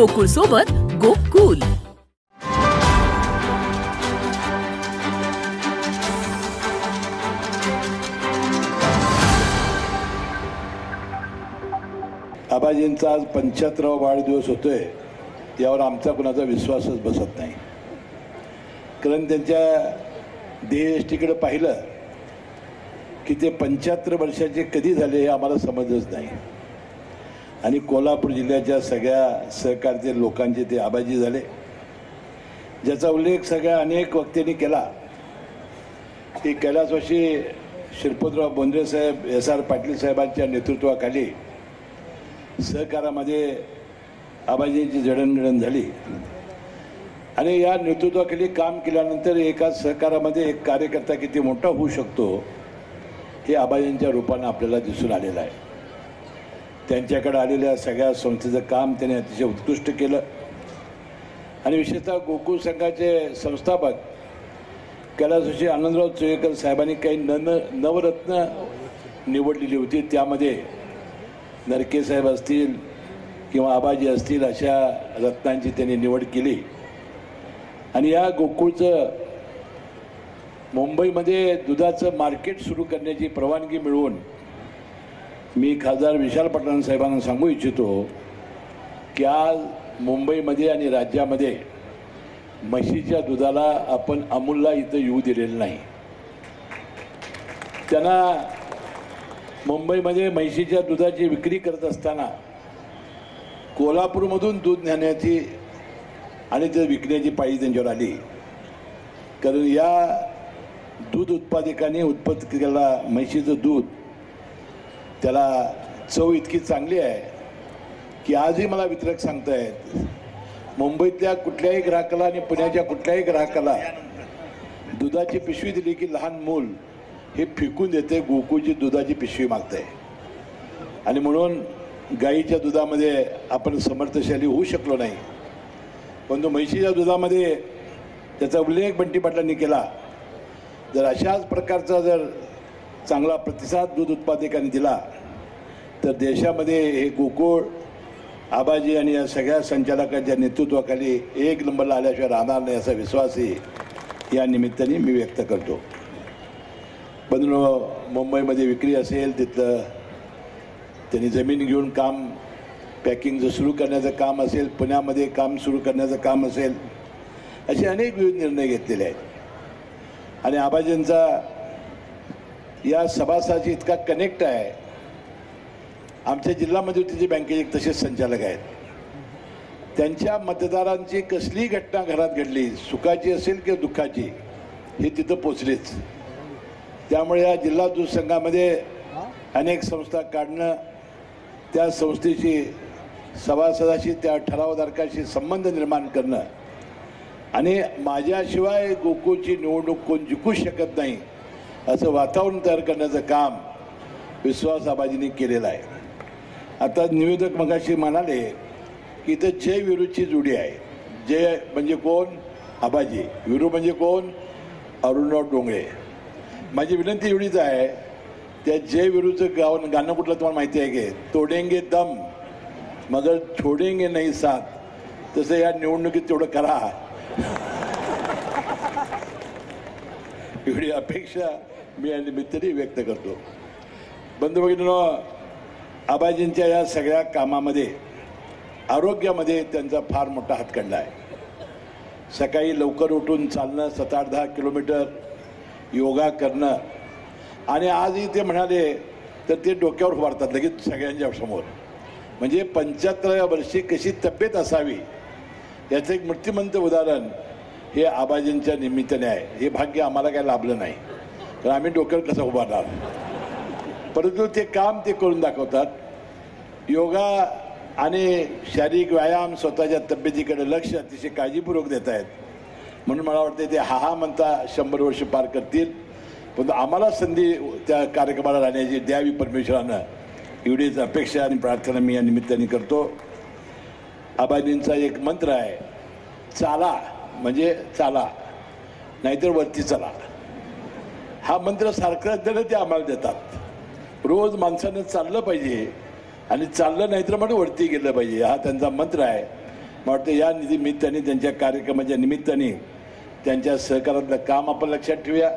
गोकुळ सोबत गोकुल. आबाजींचा आज 75वा वाढदिवस होतोय, यावर आमचा कुणाचा विश्वासच बसत नाही. कारण त्यांच्या देहयष्टीकडे पाहिलं की ते 75 वर्षाचे कधी झाले हे आम्हाला समजच नाही. आणि कोल्हापूर जिल्ह्याच्या सगळ्या सहकारचे लोकांचे ते आबाजी झाले, ज्याचा उल्लेख सगळ्या अनेक वक्त्यांनी केला. ते कैलासवासी श्रीपतराव बोंद्रे साहेब, SR पाटील साहेबांच्या नेतृत्वाखाली सहकारामध्ये आबाजींची जडणघडण झाली. आणि या नेतृत्वाखाली काम केल्यानंतर एका सहकारामध्ये एक कार्यकर्ता किती मोठा होऊ शकतो हे आबाजींच्या रूपानं आपल्याला दिसून आलेलं आहे. त्यांच्याकडे आलेल्या सगळ्या संस्थेचं काम त्यांनी अतिशय उत्कृष्ट केलं. आणि विशेषतः गोकुळ संघाचे संस्थापक कैलासवासी आनंदराव चोळेकर साहेबांनी काही नवरत्न निवडलेली होती. त्यामध्ये नरके साहेब असतील किंवा आबाजी असतील, अशा रत्नांची त्यांनी निवड केली. आणि या गोकुळचं मुंबईमध्ये दुधाचं मार्केट सुरू करण्याची परवानगी मिळवून मी खासदार विशाल पाटलां साहेबांना सांगू इच्छितो की आज मुंबईमध्ये आणि राज्यामध्ये म्हशीच्या दुधाला आपण अमूलला इथं येऊ दिलेलं नाही. त्यांना मुंबईमध्ये म्हशीच्या दुधाची विक्री करत असताना कोल्हापूरमधून दूध नेण्याची आणि ते विकण्याची पाळी त्यांच्यावर आली. कारण या दूध उत्पादकांनी उत्पन्न केलेला म्हशीचं दूध त्याला चव इतकी चांगली आहे की आजही मला वितरक सांगतायत, मुंबईतल्या कुठल्याही ग्राहकाला आणि पुण्याच्या कुठल्याही ग्राहकाला दुधाची पिशवी दिली की लहान मूल हे फेकून देते, गोकुळची दुधाची पिशवी मागते. आणि म्हणून गाईच्या दुधामध्ये आपण समर्थशाली होऊ शकलो नाही. परंतु म्हशीच्या दुधामध्ये त्याचा उल्लेख बंटी पाटलांनी केला. जर अशाच प्रकारचा जर चांगला प्रतिसाद दूध उत्पादकांनी दिला तर देशामध्ये हे गोकुळ आबाजी आणि या सगळ्या संचालकांच्या नेतृत्वाखाली एक नंबरला आल्याशिवाय राहणार नाही, असा विश्वासही या निमित्ताने मी व्यक्त करतो. बंधूंनो, मुंबईमध्ये विक्री असेल, तिथलं त्यांनी जमीन घेऊन काम पॅकिंगचं सुरू करण्याचं काम असेल, पुण्यामध्ये काम सुरू करण्याचं काम असेल, असे अनेक विविध निर्णय घेतलेले आहेत. आणि आबाजींचा या सभासदाशी इतका कनेक्ट आहे. आमच्या जिल्हा मध्यवर्ती बँकेचे एक तसेच संचालक आहेत. त्यांच्या मतदारांची कसलीही घटना घरात घडली, सुखाची असेल किंवा दुःखाची, हे तिथं पोचलीच. त्यामुळे या जिल्हा दूध संघामध्ये अनेक संस्था काढणं, त्या संस्थेची सभासदाशी, त्या ठरावधारकाशी संबंध निर्माण करणं आणि माझ्याशिवाय गोकुळची निवडणूक कोण जिंकू शकत नाही असं वातावरण तयार करण्याचं काम विश्वास आबाजींनी केलेलं आहे. आता निवेदक मगाशी म्हणाले की इथं जय विरूची जोडी आहे. जय म्हणजे कोण? आबाजी. विरू म्हणजे कोण? अरुणराव डोंगरे. माझी विनंती एवढीच आहे, त्या जय विरूचं गाणं कुठलं तुम्हाला माहिती आहे की? तोडेंगे दम मगर छोडेंगे नाही साथ. तसं या निवडणुकीत तेवढं करा. एवढी अपेक्षा मी या निमित्ताने व्यक्त करतो. बंधू भगिनींनो, आबाजींच्या या सगळ्या कामामध्ये आरोग्यामध्ये त्यांचा फार मोठा हातखंडा आहे. सकाळी लवकर उठून चालणं, 7-8-10 किलोमीटर योगा करणं. आणि आजही ते म्हणाले तर ते डोक्यावर उभारतात लगेच सगळ्यांच्या समोर. म्हणजे 75व्या वर्षी कशी तब्येत असावी याचं एक मूर्तिमंत उदाहरण हे आबाजींच्या निमित्ताने आहे. हे भाग्य आम्हाला काय लाभलं नाही, तर आम्ही डोक्यावर कसं उभारणार. परंतु ते काम ते करून दाखवतात. योगा आणि शारीरिक व्यायाम, स्वतःच्या तब्येतीकडे लक्ष अतिशय काळजीपूर्वक देत आहेत. म्हणून मला वाटतं ते हा म्हणता 100 वर्ष पार करतील. पण आम्हाला संधी त्या कार्यक्रमाला राहण्याची द्यावी परमेश्वरानं, एवढीच अपेक्षा आणि प्रार्थना मी या निमित्ताने करतो. आबाजींचा एक मंत्र आहे, चाला म्हणजे चाला, नाहीतर वरती चला. हा मंत्र सारखा ते आम्हाला देतात. रोज माणसानं चाललं पाहिजे आणि चाललं नाहीतर म्हणून वरती गेलं पाहिजे, हा त्यांचा मंत्र आहे. मला वाटतं या निमित्ताने त्यांच्या कार्यक्रमाच्या निमित्ताने त्यांच्या सहकारातलं काम आपण लक्षात ठेवूया.